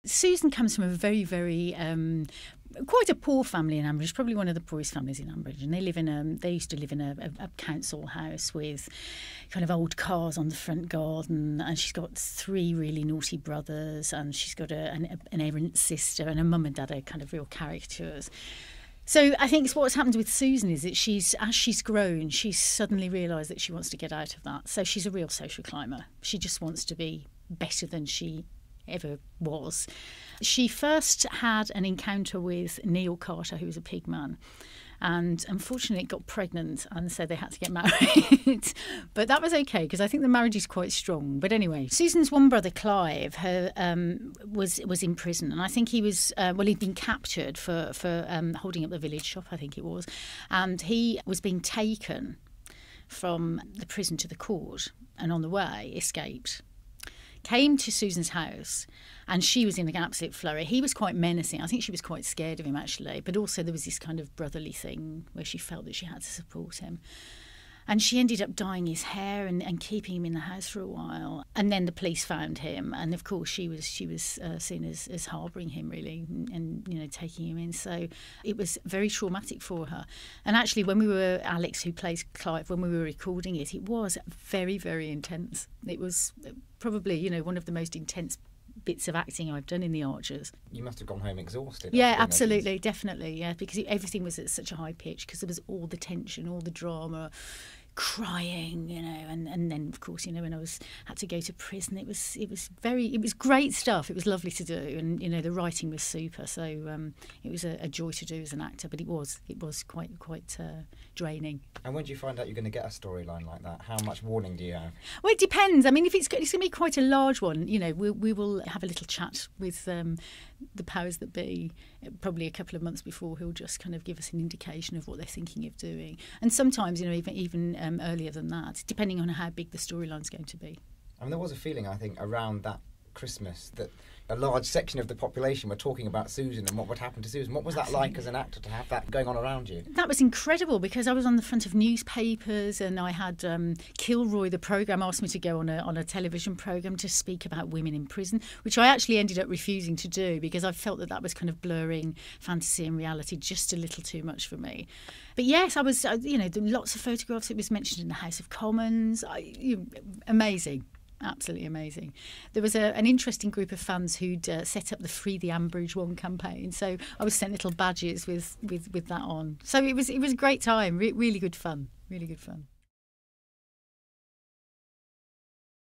Susan comes from a very, very quite a poor family in Ambridge, probably one of the poorest families in Ambridge, and they used to live in a council house with kind of old cars on the front garden, and she's got 3 really naughty brothers, and she's got an errant sister, and her mum and dad are kind of real caricatures. So I think what's happened with Susan is that as she's grown, she's suddenly realised that she wants to get out of that. So she's a real social climber. She just wants to be better than she ever was. She first had an encounter with Neil Carter, who was a pig man, and unfortunately got pregnant, and so they had to get married. But that was okay, because I think the marriage is quite strong. But anyway, Susan's one brother, Clive, was in prison, and I think he was he'd been captured for holding up the village shop, I think it was, and he was being taken from the prison to the court, and on the way escaped. Came to Susan's house, and she was in an absolute flurry. He was quite menacing. I think she was quite scared of him, actually. But also there was this kind of brotherly thing where she felt that she had to support him. And she ended up dyeing his hair and keeping him in the house for a while. And then the police found him, and of course she was seen as harbouring him, really, and taking him in. So it was very traumatic for her. And actually, when Alex, who plays Clive, when we were recording it, it was very, very intense. It was probably one of the most intense bits of acting I've done in The Archers. You must have gone home exhausted. Yeah, absolutely, definitely, yeah, because everything was at such a high pitch, because there was all the tension, all the drama, crying, and then of course, when I had to go to prison, it was great stuff. It was lovely to do, and the writing was super. So it was a joy to do as an actor, but it was quite draining. And when do you find out you're going to get a storyline like that? How much warning do you have? Well, it depends. I mean, if it's going to be quite a large one, we will have a little chat with the powers that be, probably a couple of months before, who'll just kind of give us an indication of what they're thinking of doing. And sometimes, even earlier than that, depending on how big the storyline's going to be. I mean, there was a feeling, I think, around that Christmas that a large section of the population were talking about Susan and what would happen to Susan. What was that like as an actor, to have that going on around you? That was incredible, because I was on the front of newspapers, and I had Kilroy, the programme, asked me to go on a television programme to speak about women in prison, which I actually ended up refusing to do, because I felt that was kind of blurring fantasy and reality just a little too much for me. But yes, I was, lots of photographs. It was mentioned in the House of Commons. Amazing. Absolutely amazing. There was an interesting group of fans who'd set up the Free the Ambridge One campaign, so I was sent little badges with that on. So it was a great time, really good fun, really good fun.